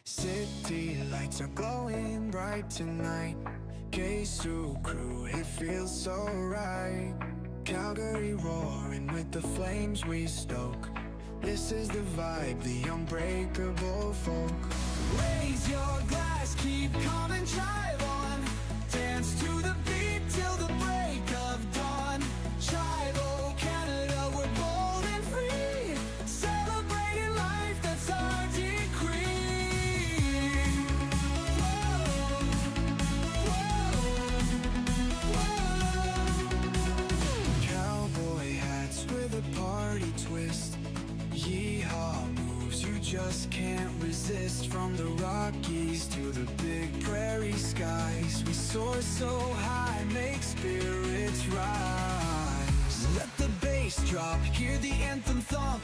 City lights are glowing bright tonight. K-Su crew, it feels so right. Calgary roaring with the flames we stoke. This is the vibe, the unbreakable folk. Raise your glass, keep calm and drive on. Dance to the beat till the break of dawn. Tribal Canada, we're bold and free. Celebrating life, that's our decree. Whoa, whoa, whoa. Cowboy hats with a party twist. Yeehaw moves you just can't resist. From the Rockies to the big prairie skies, we soar so high, make spirits rise. Let the bass drop, hear the anthem thump.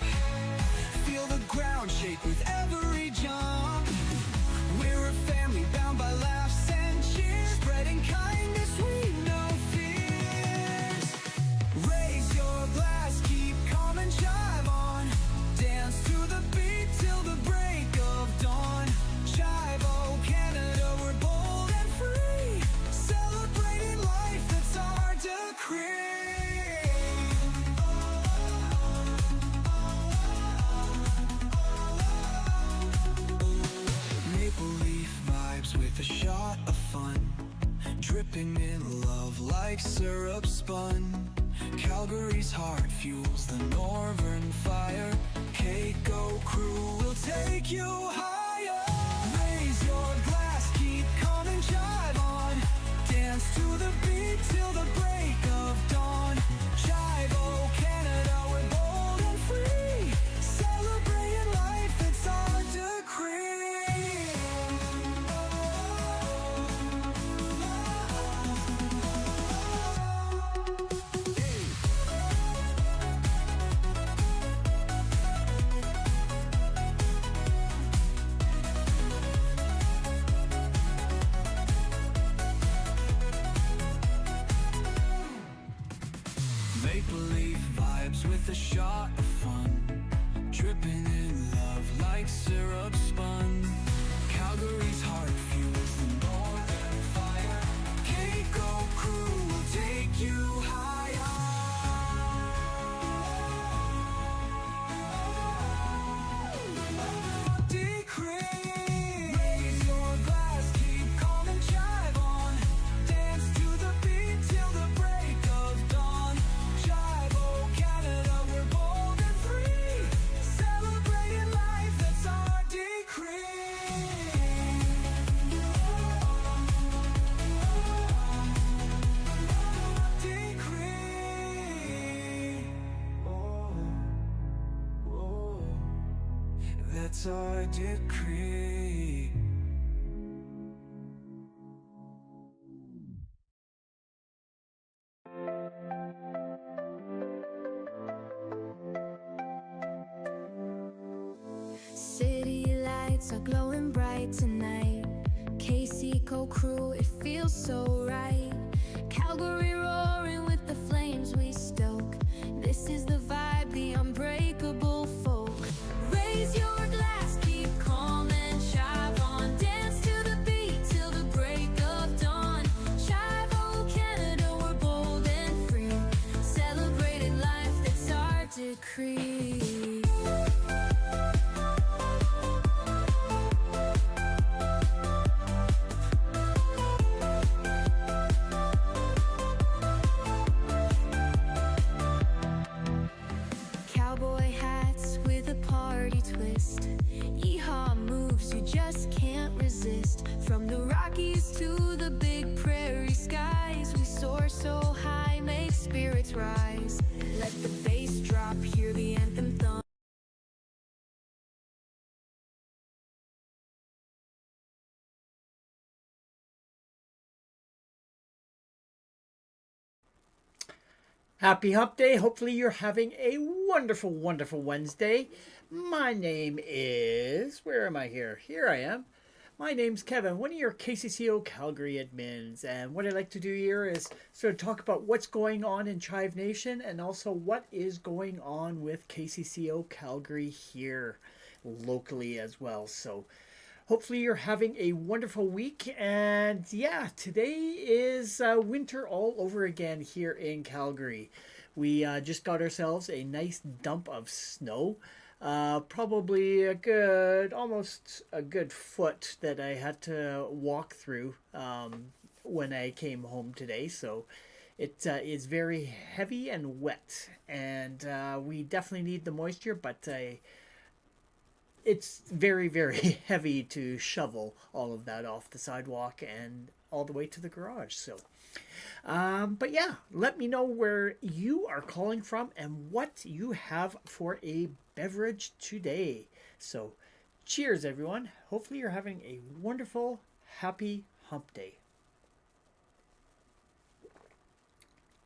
Feel the ground shake with every jump. We're a family bound by laughs and cheers, spreading kindness, we know fears. Raise your glass, keep calm and jive on. Dance to the beat till the break of dawn. Jive, oh Canada, we're bold and free. Celebrating life, that's our decree. Maple leaf vibes with a shot of fun. Dripping in love like syrup spun. Calgary's heart fuels the northern fire. K-Go crew will take you higher. Raise your glass, keep calm and jive on. Dance to the beat till the break of dawn. Jive, oh Canada, we're bold and free. Celebrating life, it's our decree. Maple leaf vibes with a shot of fun. Dripping in love like syrup spun. Calgary's heart fuels the northern fire. K-Go crew will take you higher. Decree. Raise your glass, keep calm and jive on. Dance to the beat till the break of dawn. Jive, oh Canada, we're bold and free. Celebrating life, that's our decree. Decree. Oh, oh, that's our decree. City lights are glowing bright tonight. KCCO crew, it feels so right. Calgary roaring with the flames we stoke. This is the vibe, the unbreakable folk. Raise your glass, keep calm and jive on. Dance to the beat till the break of dawn. Jive, oh Canada, we're bold and free. Celebrating life, that's our decree. Cowboy hats with a party twist. Yeehaw moves you just can't resist. From the Rockies to the big prairie skies, we soar so high, make spirits rise. Let the bass drop, hear the anthem thump. Happy Hump Day. Hopefully you're having a wonderful, wonderful Wednesday. My name is... Where am I here? Here I am. My name's Kevin, one of your KCCO Calgary admins. And what I'd like to do here is sort of talk about what's going on in Chive Nation and also what is going on with KCCO Calgary here locally as well. So Hopefully, you're having a wonderful week. And yeah, today is winter all over again here in Calgary. We just got ourselves a nice dump of snow. Probably a good, almost a good foot that I had to walk through when I came home today. So it is very heavy and wet, and we definitely need the moisture, but it's very, very heavy to shovel all of that off the sidewalk and all the way to the garage. So, but yeah, let me know where you are calling from and what you have for a beverage today. So, cheers, everyone. Hopefully, you're having a wonderful, happy hump day.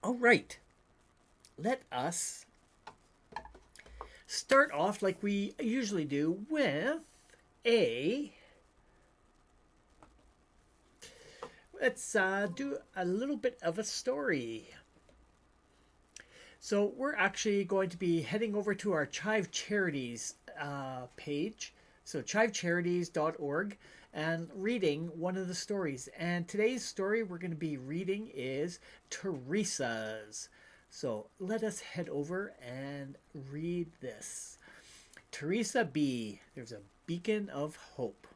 All right, let us start off like we usually do with a. Let's do a little bit of a story. So we're actually going to be heading over to our Chive Charities page, so chivecharities.org, and reading one of the stories. And today's story we're going to be reading is Teresa's. So let us head over and read this. Teresa B. There's a beacon of hope.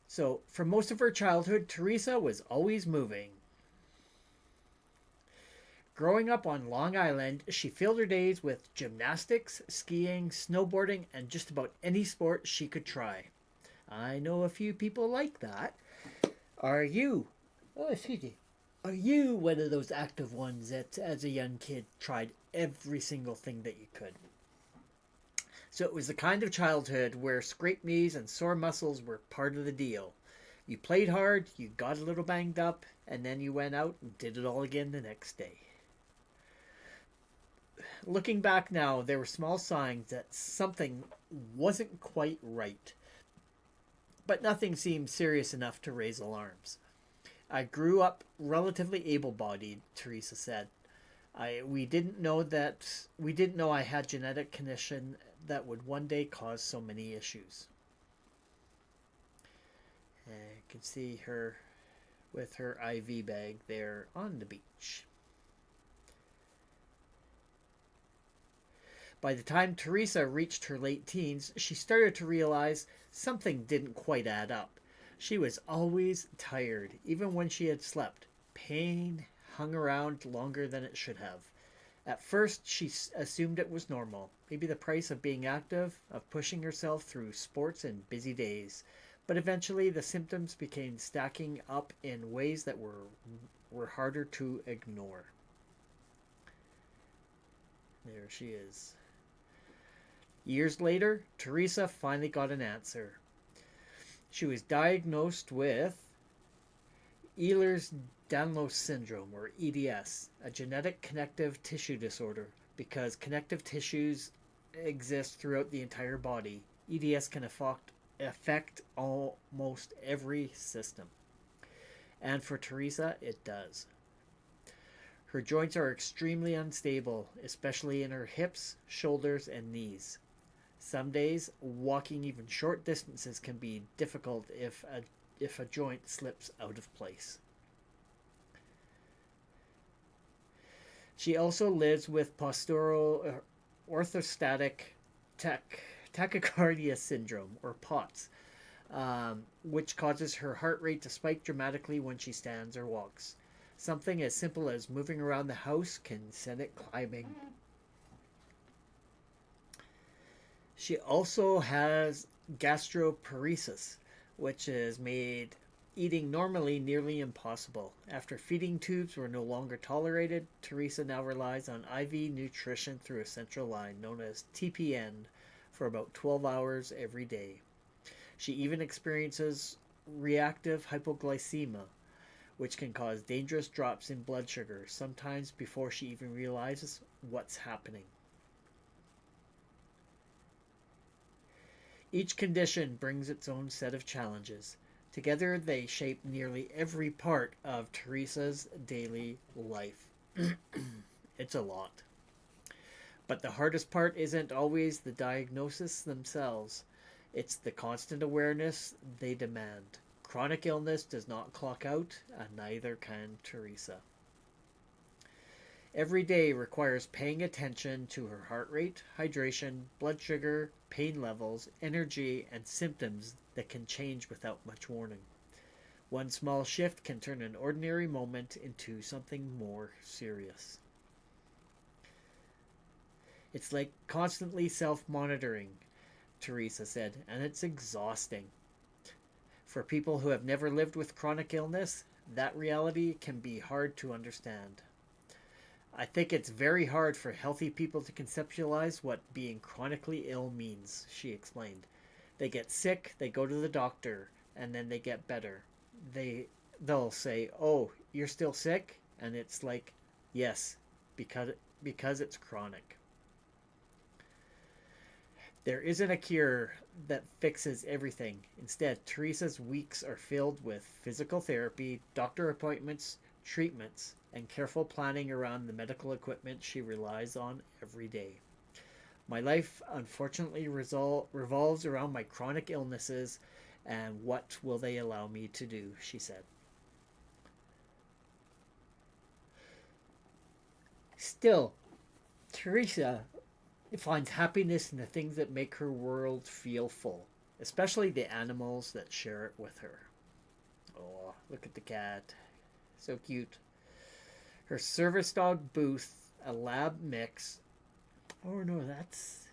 So, for most of her childhood, Teresa was always moving. Growing up on Long Island, she filled her days with gymnastics, skiing, snowboarding, and just about any sport she could try. I know a few people like that. Are you? Oh, excuse me. Are you one of those active ones that, as a young kid, tried every single thing that you could? So it was the kind of childhood where scraped knees and sore muscles were part of the deal. You played hard, you got a little banged up, and then you went out and did it all again the next day. Looking back now, there were small signs that something wasn't quite right. But nothing seemed serious enough to raise alarms. I grew up relatively able-bodied, Teresa said. We didn't know I had genetic condition that would one day cause so many issues. And you can see her with her IV bag there on the beach. By the time Teresa reached her late teens, she started to realize something didn't quite add up. She was always tired, even when she had slept. Pain hung around longer than it should have. At first, she assumed it was normal, maybe the price of being active, of pushing herself through sports and busy days. But eventually, the symptoms began stacking up in ways that were harder to ignore. There she is. Years later, Teresa finally got an answer. She was diagnosed with Ehlers-Danlos syndrome, or EDS, a genetic connective tissue disorder. Because connective tissues exist throughout the entire body, EDS can affect almost every system. And for Teresa, it does. Her joints are extremely unstable, especially in her hips, shoulders, and knees. Some days, walking even short distances can be difficult if a joint slips out of place. She also lives with postural orthostatic tachycardia syndrome, or POTS, which causes her heart rate to spike dramatically when she stands or walks. Something as simple as moving around the house can send it climbing. She also has gastroparesis, which has made eating normally nearly impossible. After feeding tubes were no longer tolerated, Teresa now relies on IV nutrition through a central line known as TPN for about 12 hours every day. She even experiences reactive hypoglycemia, which can cause dangerous drops in blood sugar, sometimes before she even realizes what's happening. Each condition brings its own set of challenges. Together, they shape nearly every part of Teresa's daily life. It's a lot. But the hardest part isn't always the diagnosis themselves. It's the constant awareness they demand. Chronic illness does not clock out, and neither can Teresa. Every day requires paying attention to her heart rate, hydration, blood sugar, pain levels, energy, and symptoms that can change without much warning. One small shift can turn an ordinary moment into something more serious. It's like constantly self-monitoring, Teresa said, and it's exhausting. For people who have never lived with chronic illness, that reality can be hard to understand. I think it's very hard for healthy people to conceptualize what being chronically ill means, she explained. They get sick, they go to the doctor, and then they get better. They'll say, "Oh, you're still sick?" And it's like, "Yes, because it's chronic." There isn't a cure that fixes everything. Instead, Teresa's weeks are filled with physical therapy, doctor appointments, treatments, and careful planning around the medical equipment she relies on every day. My life unfortunately revolves around my chronic illnesses, and what will they allow me to do, she said. Still, Teresa finds happiness in the things that make her world feel full, especially the animals that share it with her. Oh, look at the cat. So cute. Her service dog Booth, a lab mix. Oh no, that's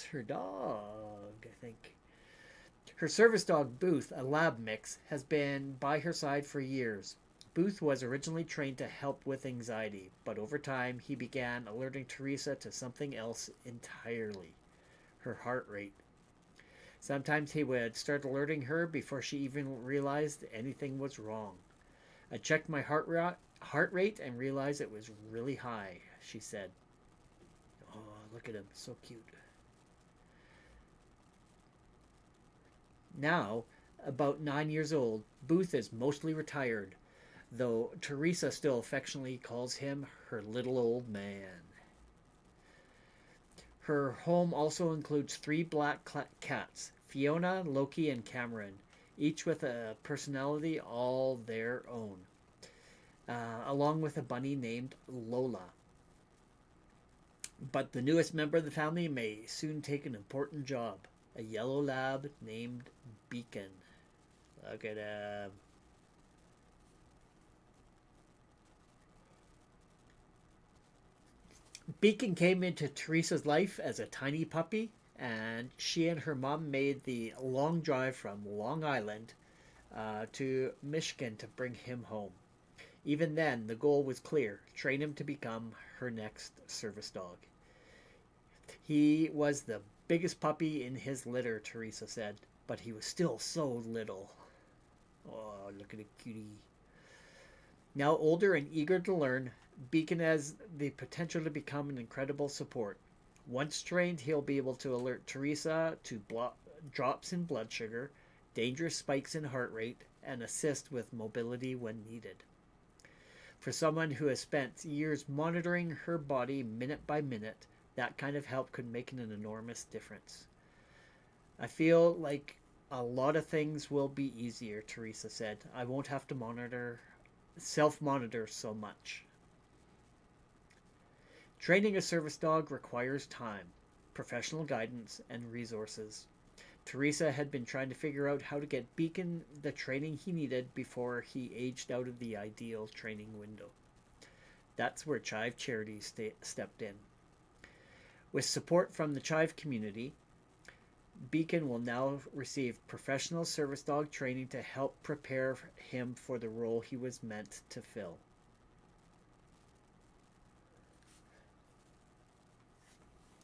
her dog, I think. Her service dog Booth, a lab mix, has been by her side for years. Booth was originally trained to help with anxiety, but over time he began alerting Teresa to something else entirely: her heart rate. Sometimes he would start alerting her before she even realized anything was wrong. I checked my heart rate and realized it was really high, she said. Oh, look at him, so cute. Now, about 9 years old, Booth is mostly retired, though Teresa still affectionately calls him her little old man. Her home also includes 3 black cats, Fiona, Loki, and Cameron, each with a personality all their own, along with a bunny named Lola. But the newest member of the family may soon take an important job: a yellow lab named Beacon. Look at him. Beacon came into Teresa's life as a tiny puppy, and she and her mom made the long drive from Long Island to Michigan to bring him home. Even then, the goal was clear: train him to become her next service dog. He was the biggest puppy in his litter, Teresa said, but he was still so little. Oh, look at a cutie. Now older and eager to learn, Beacon has the potential to become an incredible support. Once trained, he'll be able to alert Teresa to drops in blood sugar, dangerous spikes in heart rate, and assist with mobility when needed. For someone who has spent years monitoring her body minute by minute, that kind of help could make an enormous difference. I feel like a lot of things will be easier, Teresa said. I won't have to self-monitor so much. Training a service dog requires time, professional guidance, and resources. Teresa had been trying to figure out how to get Beacon the training he needed before he aged out of the ideal training window. That's where Chive Charities stepped in. With support from the Chive community, Beacon will now receive professional service dog training to help prepare him for the role he was meant to fill.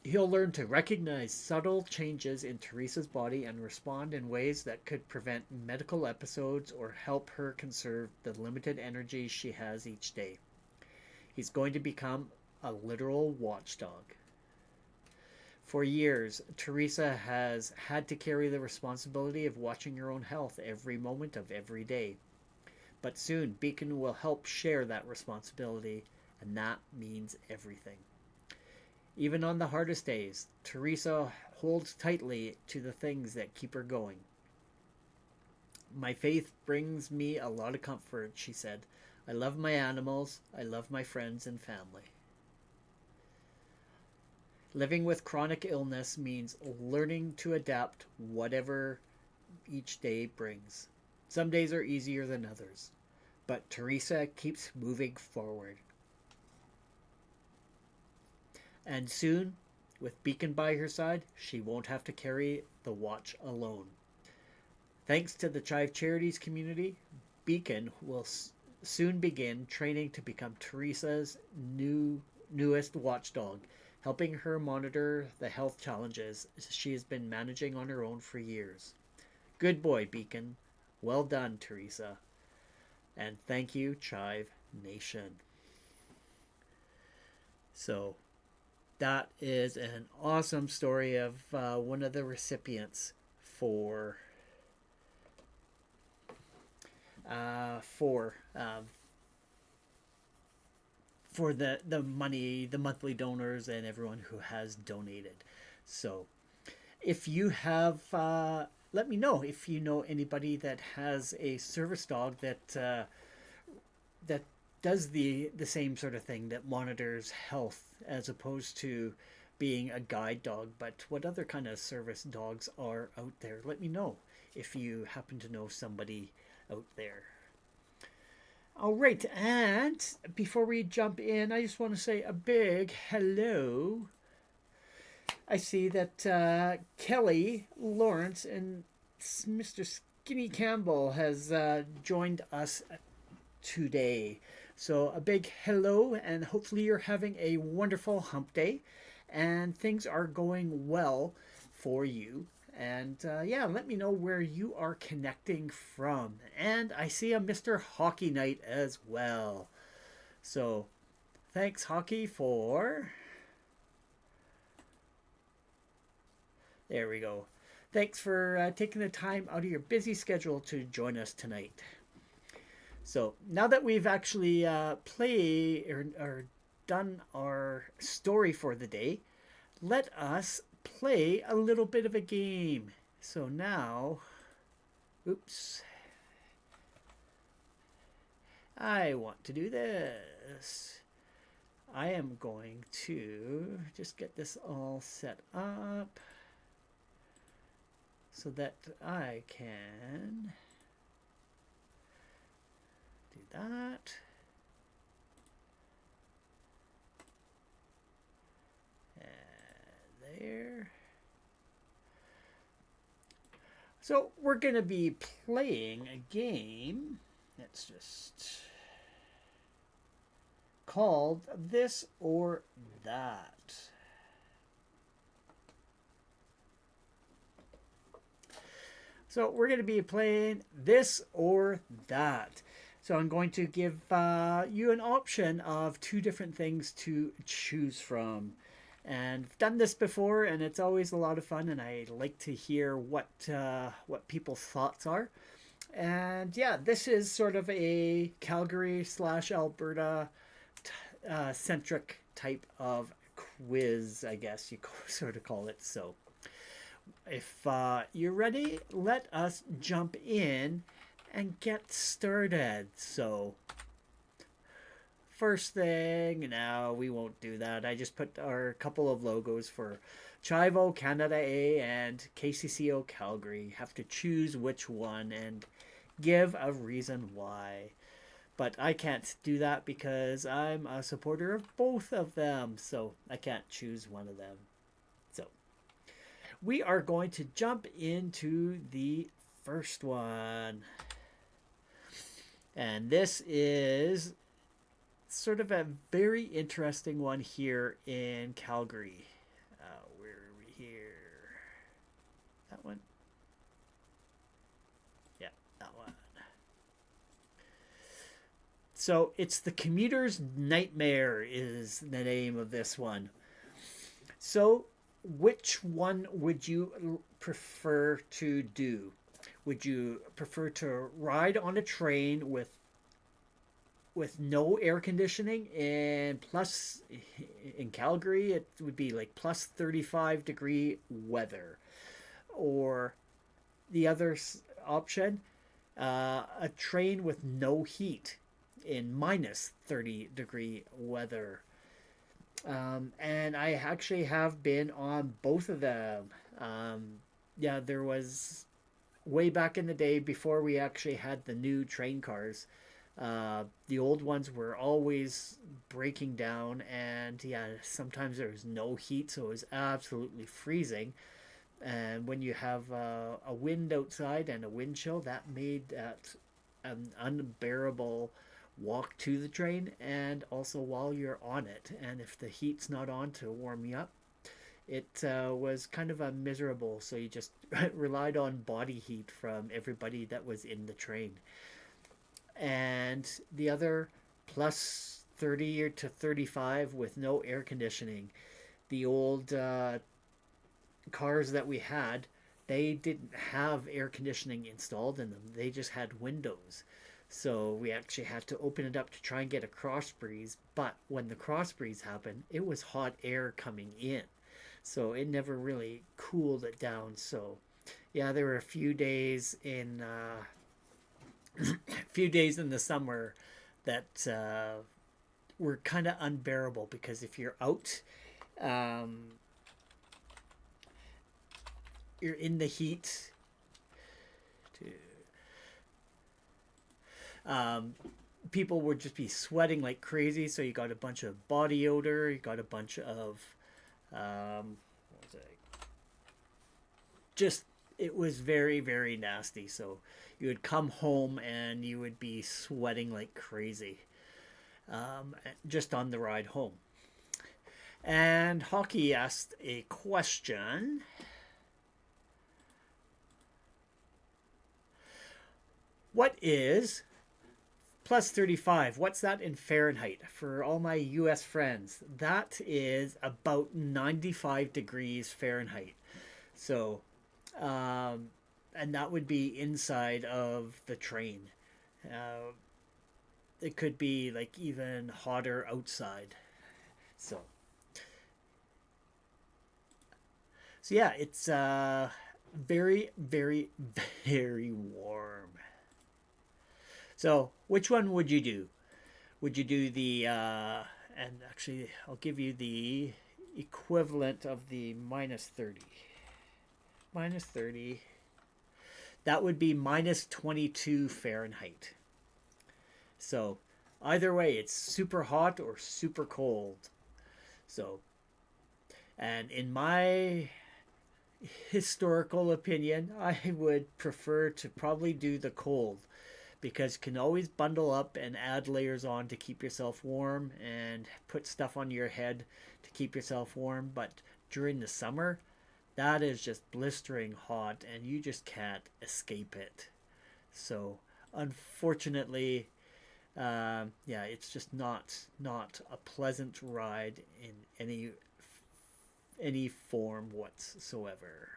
He'll learn to recognize subtle changes in Teresa's body and respond in ways that could prevent medical episodes or help her conserve the limited energy she has each day. He's going to become a literal watchdog. For years, Teresa has had to carry the responsibility of watching her own health every moment of every day. But soon, Beacon will help share that responsibility, and that means everything. Even on the hardest days, Teresa holds tightly to the things that keep her going. My faith brings me a lot of comfort, she said. I love my animals. I love my friends and family. Living with chronic illness means learning to adapt whatever each day brings. Some days are easier than others, but Teresa keeps moving forward. And soon, with Beacon by her side, she won't have to carry the watch alone. Thanks to the Chive Charities community, Beacon will soon begin training to become Teresa's newest watchdog, helping her monitor the health challenges she has been managing on her own for years. Good boy, Beacon. Well done, Teresa. And thank you, Chive Nation. So, that is an awesome story of one of the recipients for the money, the monthly donors, and everyone who has donated. So, if you have, let me know if you know anybody that has a service dog that does the same sort of thing, that monitors health as opposed to being a guide dog. But what other kind of service dogs are out there? Let me know if you happen to know somebody out there. All right, and before we jump in, I just want to say a big hello. I see that Kelly Lawrence and Mr. Skinny Campbell has joined us today. So a big hello, and hopefully you're having a wonderful hump day and things are going well for you. And yeah, let me know where you are connecting from. And I see a Mr. Hockey Night as well. So thanks, Hockey, for... There we go. Thanks for taking the time out of your busy schedule to join us tonight. So now that we've actually or done our story for the day, let us play a little bit of a game. So now, oops, I want to do this. I am going to just get this all set up so that I can do that. And there. So we're going to be playing a game that's just called This or That. So we're going to be playing This or That. So I'm going to give you an option of two different things to choose from. And I've done this before, and it's always a lot of fun, and I like to hear what people's thoughts are. And yeah, this is sort of a Calgary / Alberta centric type of quiz, I guess you sort of call it. So if you're ready, let us jump in and get started. So first thing, no, we won't do that. I just put our couple of logos for Chivo Canada A and KCCO Calgary. Have to choose which one and give a reason why. But I can't do that because I'm a supporter of both of them, so I can't choose one of them. So we are going to jump into the first one. And this is sort of a very interesting one here in Calgary. Where are we here? That one? Yeah, that one. So it's the commuter's nightmare is the name of this one. So which one would you prefer to do? Would you prefer to ride on a train with with no air conditioning, and plus in Calgary it would be like plus 35-degree weather. Or the other option, a train with no heat in minus 30-degree weather. And I actually have been on both of them. Yeah, there was way back in the day before we actually had the new train cars. The old ones were always breaking down, and yeah, sometimes there was no heat, so it was absolutely freezing. And when you have a wind outside and a wind chill, that made that an unbearable walk to the train and also while you're on it. And if the heat's not on to warm you up, it was kind of a miserable. So you just relied on body heat from everybody that was in the train. And the other plus 30 to 35 with no air conditioning. The old cars that we had, they didn't have air conditioning installed in them. They just had windows. So we actually had to open it up to try and get a cross breeze. But when the cross breeze happened, it was hot air coming in. So it never really cooled it down. So yeah, there were a few days in the summer that were kind of unbearable, because if you're out, you're in the heat. People would just be sweating like crazy, so you got a bunch of body odor, you got a bunch of what was it? Just, it was very, very nasty. So you would come home and you would be sweating like crazy, just on the ride home. And Hockey asked a question. What is plus 35? What's that in Fahrenheit? For all my US friends, that is about 95 degrees Fahrenheit. So, and that would be inside of the train. It could be like even hotter outside. So yeah, it's very, very, very warm. So which one would you do? Would you do the, and actually I'll give you the equivalent of the minus 30. Minus 30. That would be minus 22 Fahrenheit. So either way, it's super hot or super cold. So, and in my historical opinion, I would prefer to probably do the cold, because you can always bundle up and add layers on to keep yourself warm and put stuff on your head to keep yourself warm. But during the summer, that is just blistering hot and you just can't escape it. So unfortunately, yeah, it's just not a pleasant ride in any form whatsoever.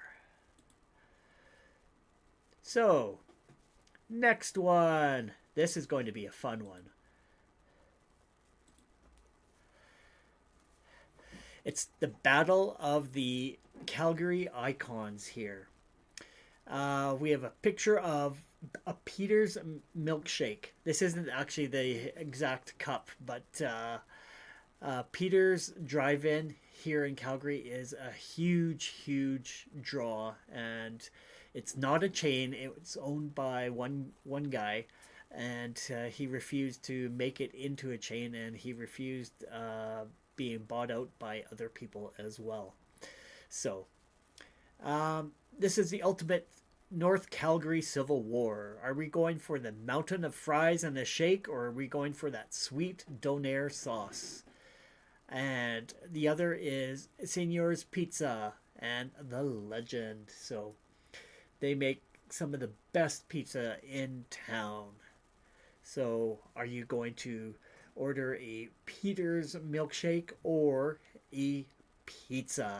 So next one. This is going to be a fun one. It's the Battle of the Calgary Icons here. We have a picture of a Peter's milkshake. This isn't actually the exact cup, but Peter's Drive-In here in Calgary is a huge draw, and it's not a chain. It's owned by one guy, and he refused to make it into a chain, and he refused being bought out by other people as well. So this is the ultimate North Calgary Civil War. Are we going for the mountain of fries and a shake, or are we going for that sweet donair sauce? And the other is Señor's Pizza and the Legend. So they make some of the best pizza in town. So are you going to order a Peter's milkshake or a pizza?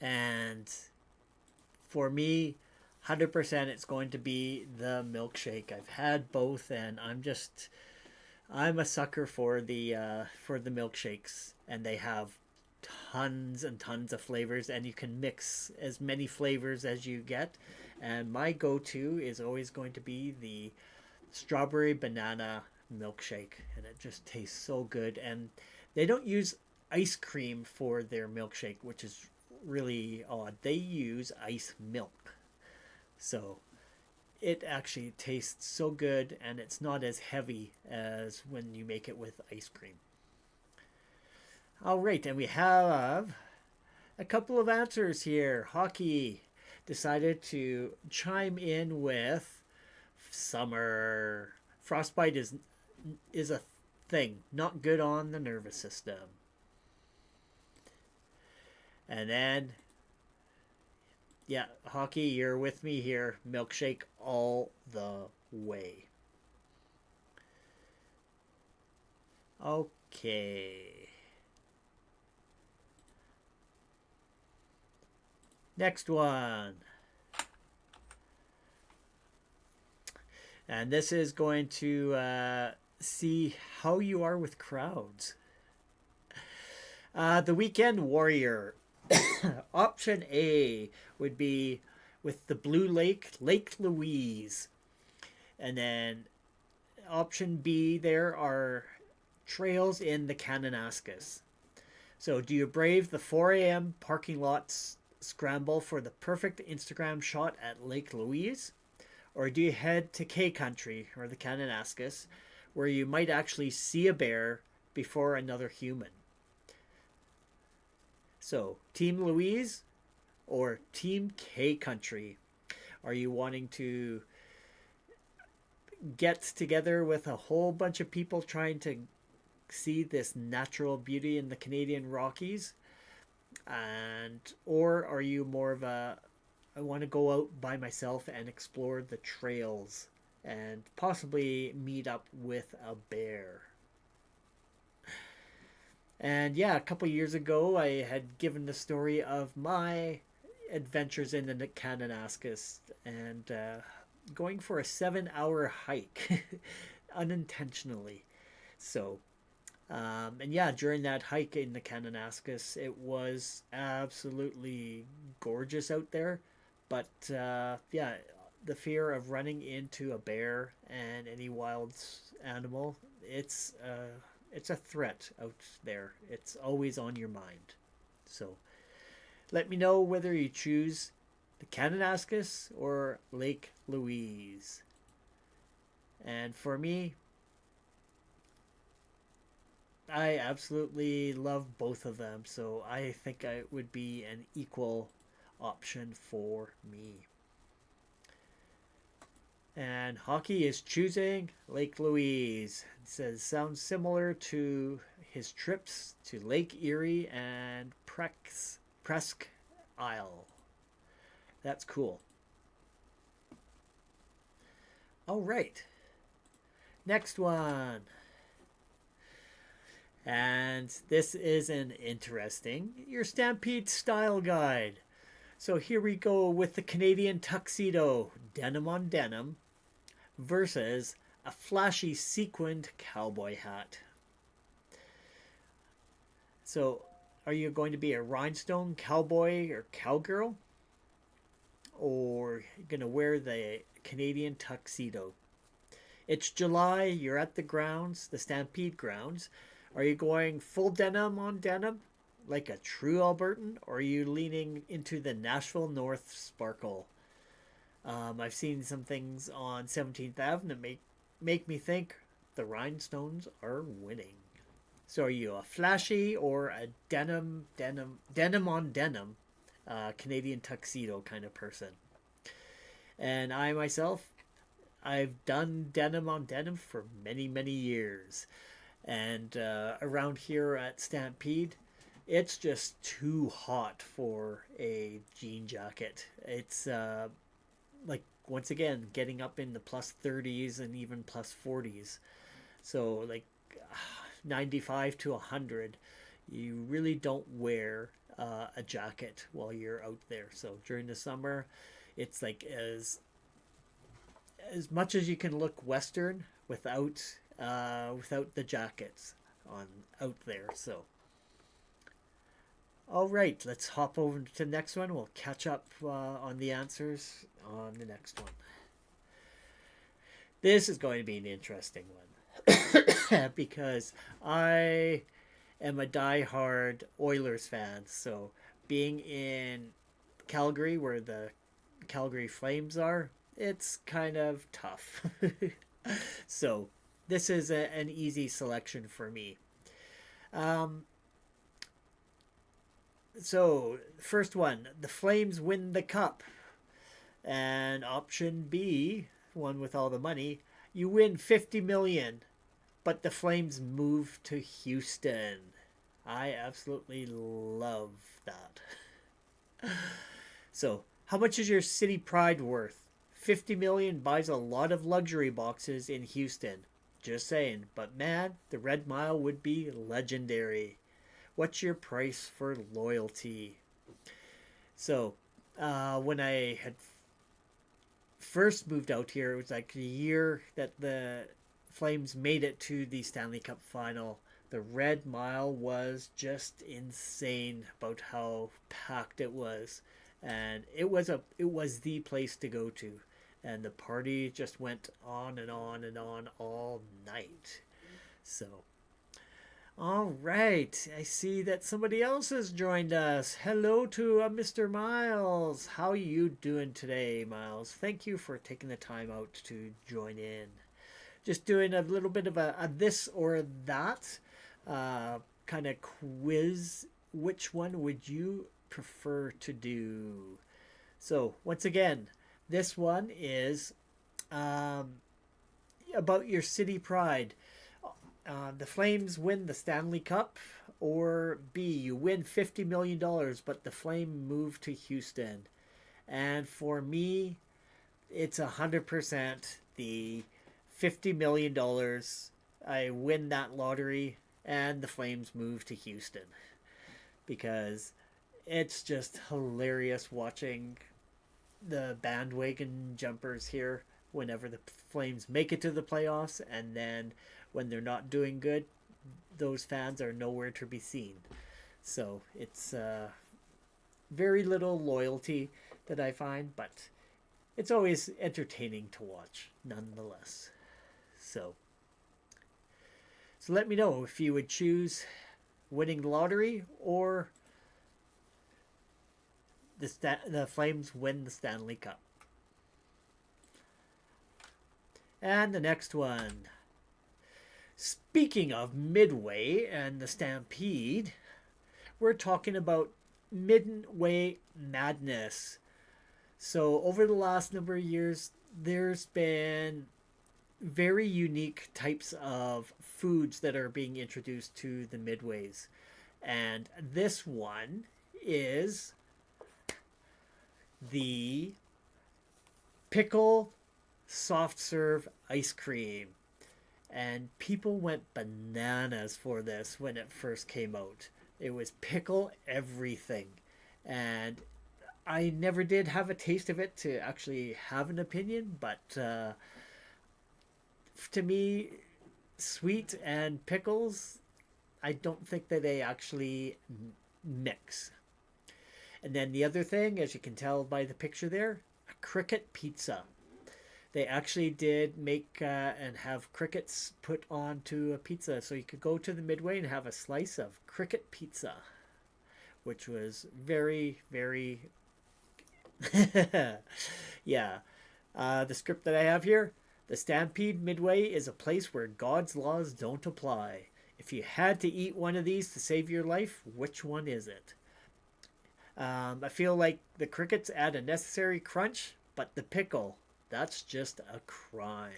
And for me, 100% it's going to be the milkshake. I've had both, and I'm a sucker for the milkshakes, and they have tons and tons of flavors, and you can mix as many flavors as you get. And my go-to is always going to be the strawberry banana milkshake, and it just tastes so good. And they don't use ice cream for their milkshake, which is really odd. They use ice milk, so it actually tastes so good, and it's not as heavy as when you make it with ice cream. All right, and we have a couple of answers here. Hockey decided to chime in with summer. Frostbite is a thing, not good on the nervous system. And then, yeah, Hockey, you're with me here. Milkshake all the way. Okay. Next one. And this is going to see how you are with crowds. The Weekend Warrior. Option A would be with the Blue Lake, Lake Louise. And then option B, there are trails in the Kananaskis. So do you brave the 4 a.m. parking lots scramble for the perfect Instagram shot at Lake Louise? Or do you head to K Country, or the Kananaskis, where you might actually see a bear before another human? So, Team Louise or Team K Country? Are you wanting to get together with a whole bunch of people trying to see this natural beauty in the Canadian Rockies? Or are you more of a, I want to go out by myself and explore the trails and possibly meet up with a bear? And yeah, a couple years ago, I had given the story of my adventures in the Kananaskis and going for a 7-hour hike unintentionally. So, and yeah, during that hike in the Kananaskis, it was absolutely gorgeous out there. But yeah, the fear of running into a bear and any wild animal, it's a threat out there. It's always on your mind. So let me know whether you choose the Kananaskis or Lake Louise. And for me, I absolutely love both of them. So I think it would be an equal option for me. And Hockey is choosing Lake Louise. It says sounds similar to his trips to Lake Erie and Presque Isle. That's cool. All right. Next one. And this is an interesting, your Stampede style guide. So here we go with the Canadian tuxedo, denim on denim, versus a flashy sequined cowboy hat. So are you going to be a rhinestone cowboy or cowgirl? Or you're going to wear the Canadian tuxedo? It's July, you're at the grounds, the Stampede grounds. Are you going full denim on denim, like a true Albertan, or are you leaning into the Nashville North sparkle? I've seen some things on 17th Avenue that make me think the rhinestones are winning. So are you a flashy or a denim on denim Canadian tuxedo kind of person? And I myself, I've done denim on denim for many, many years. And around here at Stampede, it's just too hot for a jean jacket. It's like, once again, getting up in the plus 30s and even plus 40s. So like 95 to 100, you really don't wear a jacket while you're out there. So during the summer, It's like as much as you can look Western without the jackets on out there. So, all right, let's hop over to the next one. We'll catch up on the answers on the next one. This is going to be an interesting one because I am a die-hard Oilers fan. So, being in Calgary, where the Calgary Flames are, it's kind of tough. So, this is an easy selection for me. So, first one, the Flames win the cup. And option B, one with all the money, you win 50 million, but the Flames move to Houston. I absolutely love that. So, how much is your city pride worth? 50 million buys a lot of luxury boxes in Houston. Just saying. But man, the Red Mile would be legendary. What's your price for loyalty? So, when I had first moved out here, it was like the year that the Flames made it to the Stanley Cup final. The Red Mile was just insane about how packed it was. And it was the place to go to. And the party just went on and on and on all night. So, all right. I see that somebody else has joined us. Hello to Mr. Miles. How are you doing today, Miles? Thank you for taking the time out to join in. Just doing a little bit of a this or that kind of quiz. Which one would you prefer to do? So, once again, this one is about your city pride. The Flames win the Stanley Cup, or B, you win $50 million, but the Flame move to Houston. And for me, it's 100% the $50 million. I win that lottery, and the Flames move to Houston. Because it's just hilarious watching the bandwagon jumpers here whenever the Flames make it to the playoffs, and then when they're not doing good, those fans are nowhere to be seen. So it's very little loyalty that I find, but it's always entertaining to watch nonetheless. So let me know if you would choose winning the lottery or the Flames win the Stanley Cup. And the next one. Speaking of Midway and the Stampede, we're talking about Midway Madness. So over the last number of years, there's been very unique types of foods that are being introduced to the Midways. And this one is the pickle soft serve ice cream. And people went bananas for this when it first came out. It was pickle everything. And I never did have a taste of it to actually have an opinion, but to me, sweet and pickles, I don't think that they actually mix. And then the other thing, as you can tell by the picture there, a cricket pizza. They actually did make and have crickets put onto a pizza. So you could go to the Midway and have a slice of cricket pizza, which was very, very... yeah. The script that I have here, the Stampede Midway is a place where God's laws don't apply. If you had to eat one of these to save your life, which one is it? I feel like the crickets add a necessary crunch, but the pickle, that's just a crime.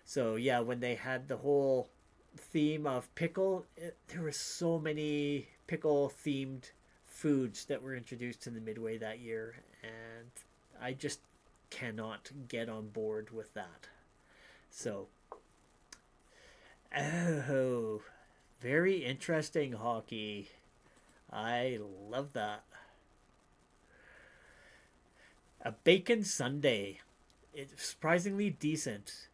So yeah, when they had the whole theme of pickle, there were so many pickle themed foods that were introduced to the Midway that year, and I just cannot get on board with that. So, oh, very interesting hockey. I love that. A bacon sundae. It's surprisingly decent.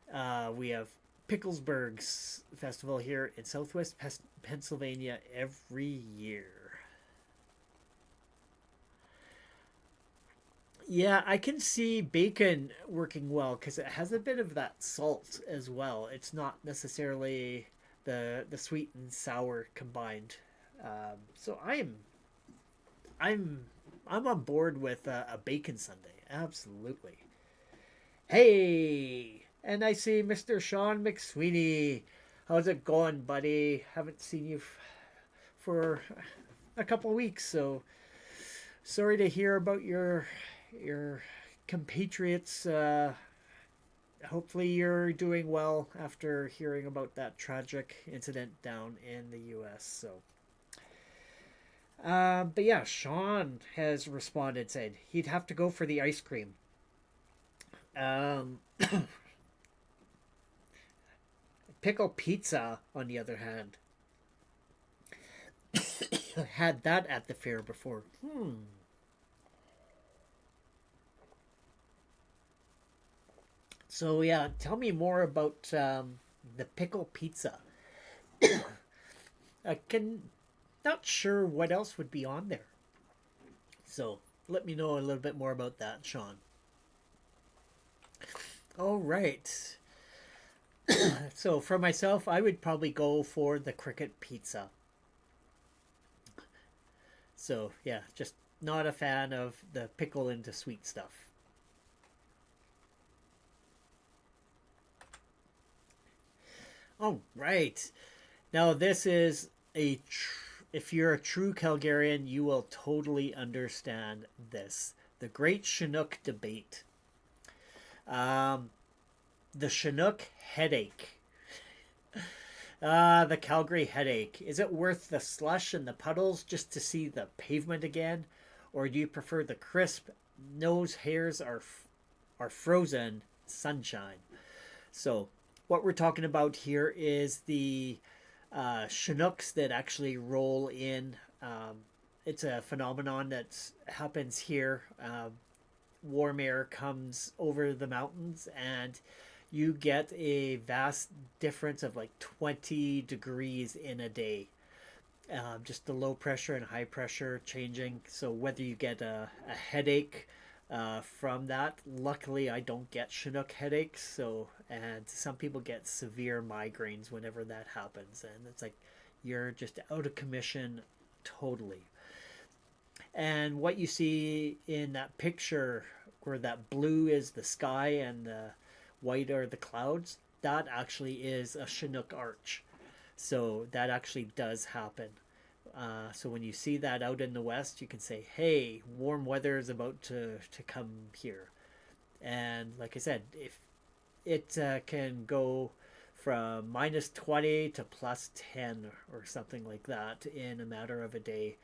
We have Picklesburg's festival here in Southwest Pennsylvania every year. Yeah, I can see bacon working well because it has a bit of that salt as well. It's not necessarily the sweet and sour combined. So I'm I'm on board with a bacon sundae. Absolutely. Hey, and I see Mr. Sean McSweeney. How's it going, buddy? Haven't seen you for a couple of weeks, so sorry to hear about your compatriots. Hopefully you're doing well after hearing about that tragic incident down in the U.S. But yeah, Sean has responded, said he'd have to go for the ice cream. Um, Pickle pizza, on the other hand, had that at the fair before. So yeah, tell me more about the pickle pizza. I can not sure what else would be on there. So let me know a little bit more about that, Sean. All right. So for myself, I would probably go for the cricket pizza. So yeah, just not a fan of the pickle into sweet stuff. All right. Now this is if you're a true Calgarian, you will totally understand this. The Great Chinook Debate. Um, the Chinook Headache. The Calgary Headache. Is it worth the slush and the puddles just to see the pavement again? Or do you prefer the crisp, nose hairs are frozen sunshine? So, what we're talking about here is the Chinooks that actually roll in. It's a phenomenon that happens here. Warm air comes over the mountains and you get a vast difference of like 20 degrees in a day. Just the low pressure and high pressure changing. So whether you get a headache from that, luckily I don't get Chinook headaches. So, and some people get severe migraines whenever that happens. And it's like you're just out of commission totally. And what you see in that picture where that blue is the sky and the white are the clouds, that actually is a Chinook arch. So that actually does happen. So when you see that out in the west, you can say, hey, warm weather is about to come here. And like I said, if it can go from minus 20 to plus 10 or something like that in a matter of a day.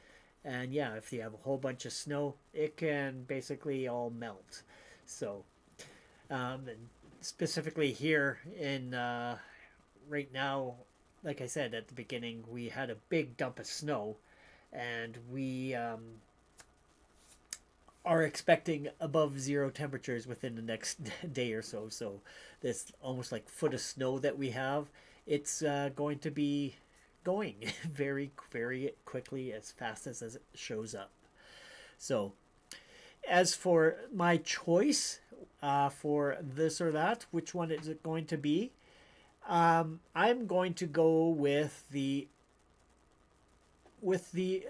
And yeah, if you have a whole bunch of snow, it can basically all melt. So, and specifically here in right now, like I said at the beginning, we had a big dump of snow, and we are expecting above zero temperatures within the next day or so. So this almost like foot of snow that we have, it's going to be going very, very quickly, as fast as it shows up. So as for my choice for this or that, which one is it going to be? I'm going to go with the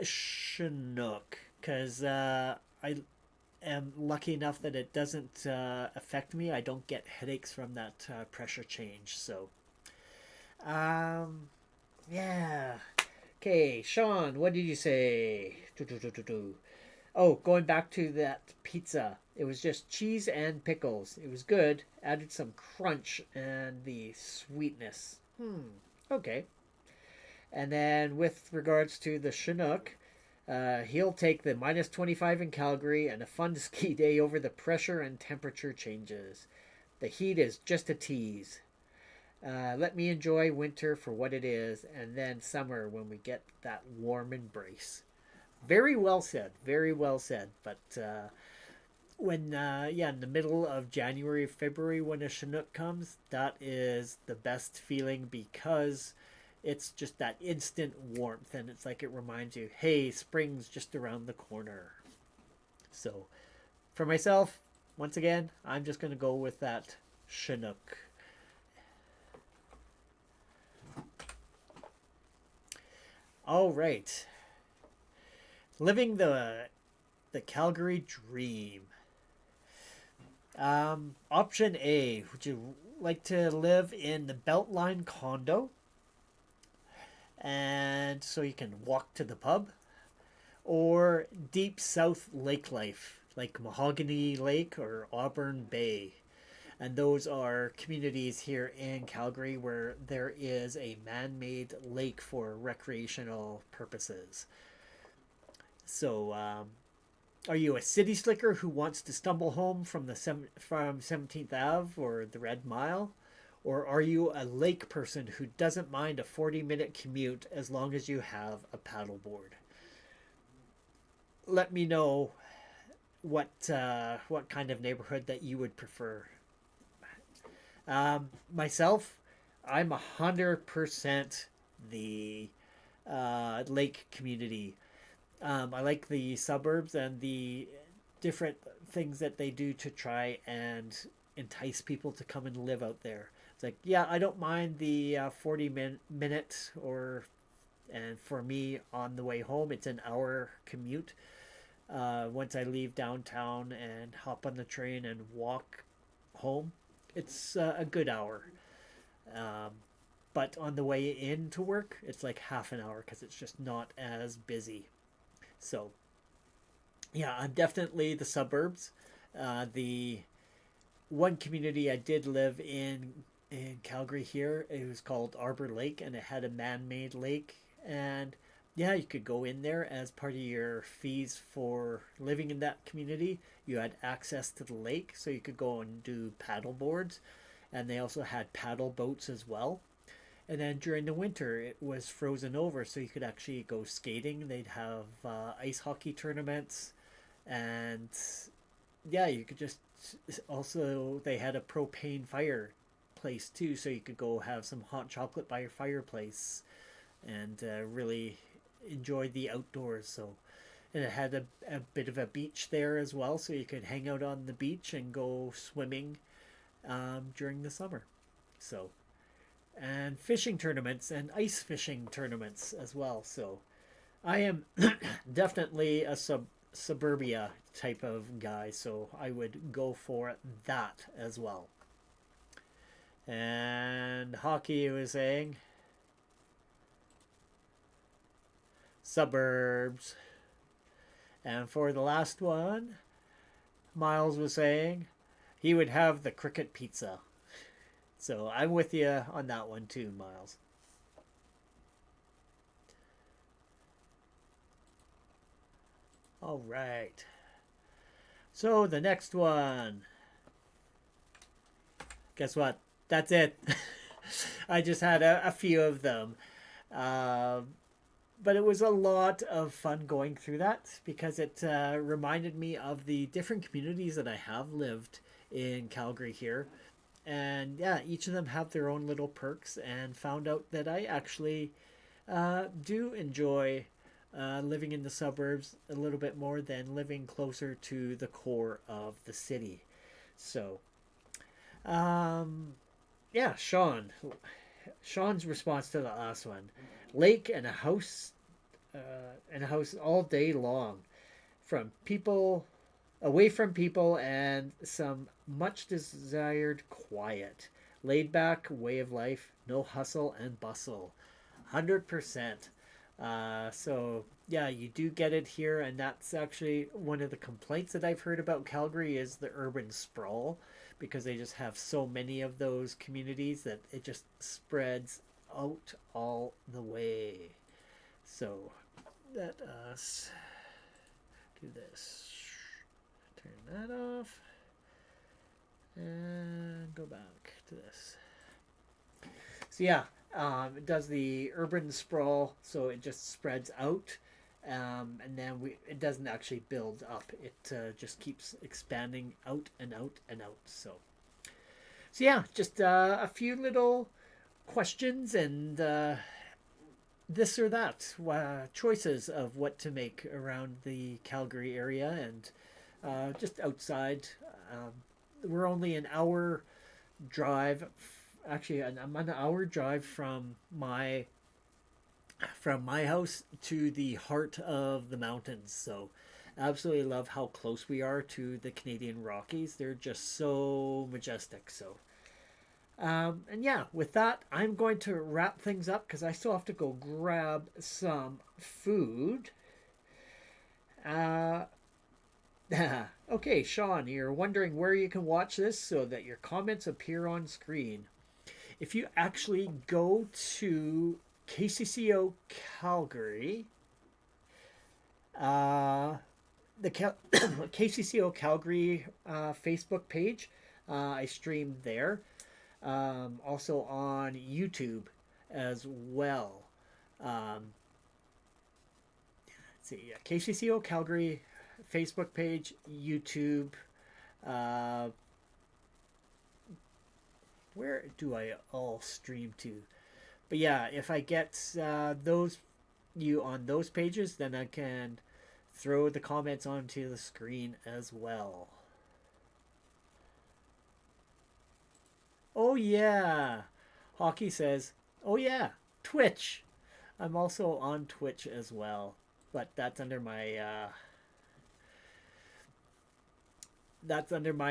Chinook because I am lucky enough that it doesn't affect me. I don't get headaches from that pressure change. So, yeah. Okay, Sean, what did you say? Oh, going back to that pizza. It was just cheese and pickles. It was good. Added some crunch and the sweetness. Okay. And then with regards to the Chinook, he'll take the minus 25 in Calgary and a fun ski day over the pressure and temperature changes. The heat is just a tease. Let me enjoy winter for what it is, and then summer when we get that warm embrace. Very well said. Very well said. But when in the middle of January, February, when a Chinook comes, that is the best feeling because it's just that instant warmth, and it's like it reminds you, hey, spring's just around the corner. So for myself, once again, I'm just going to go with that Chinook. All right. Living the Calgary dream. Option A, would you like to live in the Beltline condo? And so you can walk to the pub? Or deep south lake life, like Mahogany Lake or Auburn Bay? And those are communities here in Calgary where there is a man-made lake for recreational purposes. So, are you a city slicker who wants to stumble home from 17th Ave or the Red Mile? Or are you a lake person who doesn't mind a 40-minute commute as long as you have a paddleboard? Let me know what kind of neighborhood that you would prefer. Myself, I'm 100% the lake community. I like the suburbs and the different things that they do to try and entice people to come and live out there. It's like, yeah, I don't mind the 40-minute and for me on the way home, it's an hour commute. Once I leave downtown and hop on the train and walk home, it's a good hour. But on the way into work, it's like half an hour because it's just not as busy. So, yeah, I'm definitely the suburbs. The one community I did live in Calgary here, it was called Arbor Lake, and it had a man-made lake. And yeah, you could go in there as part of your fees for living in that community. You had access to the lake, so you could go and do paddle boards. And they also had paddle boats as well. And then during the winter, it was frozen over, so you could actually go skating. They'd have ice hockey tournaments. And yeah, you could just also, they had a propane fireplace too, so you could go have some hot chocolate by your fireplace and really enjoy the outdoors. So, and it had a bit of a beach there as well, so you could hang out on the beach and go swimming during the summer. So, and fishing tournaments and ice fishing tournaments as well. So I am definitely a suburbia type of guy, so I would go for that as well. And hockey was saying suburbs. And for the last one, Miles was saying he would have the cricket pizza. So I'm with you on that one too, Miles. All right. So the next one. Guess what? That's it. I just had a few of them. But it was a lot of fun going through that because it reminded me of the different communities that I have lived in Calgary here. And yeah, each of them have their own little perks, and found out that I actually do enjoy living in the suburbs a little bit more than living closer to the core of the city. So, yeah, Sean's response to the last one: lake and a house all day long, from people, away from people, and some much desired quiet. Laid back way of life, no hustle and bustle. 100%. So yeah, you do get it here, and that's actually one of the complaints that I've heard about Calgary is the urban sprawl, because they just have so many of those communities that it just spreads out all the way. So let us do this. Turn that off and go back to this. So yeah, it does the urban sprawl, so it just spreads out, and then it doesn't actually build up. It just keeps expanding out and out and out. So yeah, just a few little questions and this or that choices of what to make around the Calgary area and just outside. We're only an hour drive. Actually, I'm an hour drive from my house to the heart of the mountains. So absolutely love how close we are to the Canadian Rockies. They're just so majestic. So and yeah, with that, I'm going to wrap things up because I still have to go grab some food. Okay, Sean, you're wondering where you can watch this so that your comments appear on screen. If you actually go to KCCO Calgary, the KCCO Calgary Facebook page, I streamed there. Also on YouTube as well. Let's see, KCCO Calgary Facebook page, YouTube. Where do I all stream to? But yeah, if I get you on those pages, then I can throw the comments onto the screen as well. Oh yeah, Hockey says, oh yeah, Twitch. I'm also on Twitch as well, but that's under my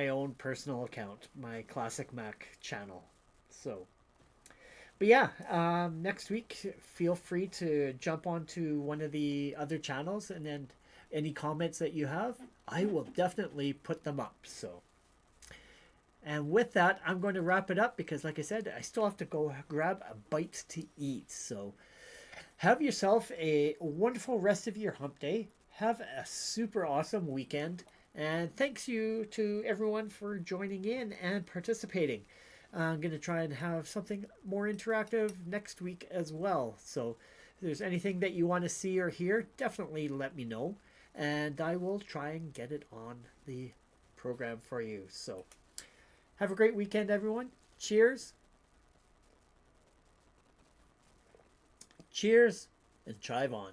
own personal account, my Classic Mac channel. So, but yeah, next week feel free to jump onto one of the other channels, and then any comments that you have, I will definitely put them up. So. And with that, I'm going to wrap it up because, like I said, I still have to go grab a bite to eat. So have yourself a wonderful rest of your hump day. Have a super awesome weekend. And thanks you to everyone for joining in and participating. I'm going to try and have something more interactive next week as well. So if there's anything that you want to see or hear, definitely let me know. And I will try and get it on the program for you. So have a great weekend, everyone. Cheers. Cheers and chive on.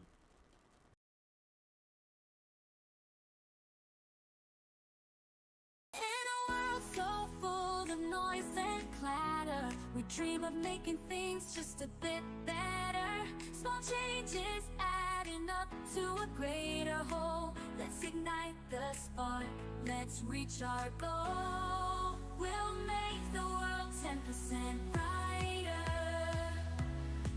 In a world so full of noise and clatter, we dream of making things just a bit better. Small changes adding up to a greater whole. Let's ignite the spark. Let's reach our goal. We'll make the world 10% brighter.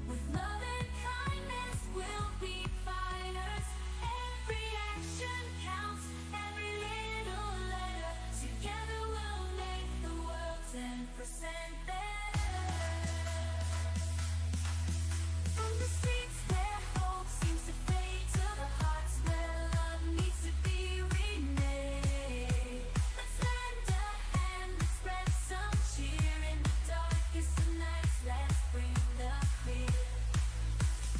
With love and kindness, we'll be fighters. Every action counts, every little letter. Together we'll make the world 10% better. From the streets where hope seems to fade to the hearts where love needs to be remade. Let's lend a hand, let's spread some cheer in the darkest of nights. Let's bring the fear.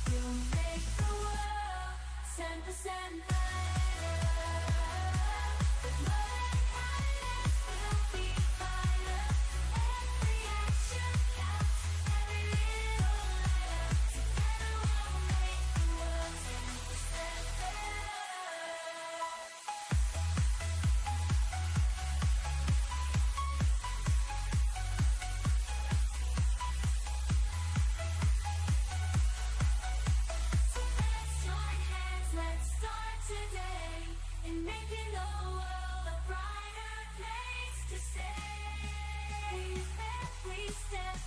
We'll make the world 10% brighter. With love and kindness, we'll be fighters. Every action counts, every little letter. Together we'll make the world 10% better. So let's join hands, let's start today in making the world a brighter place to stay. Every step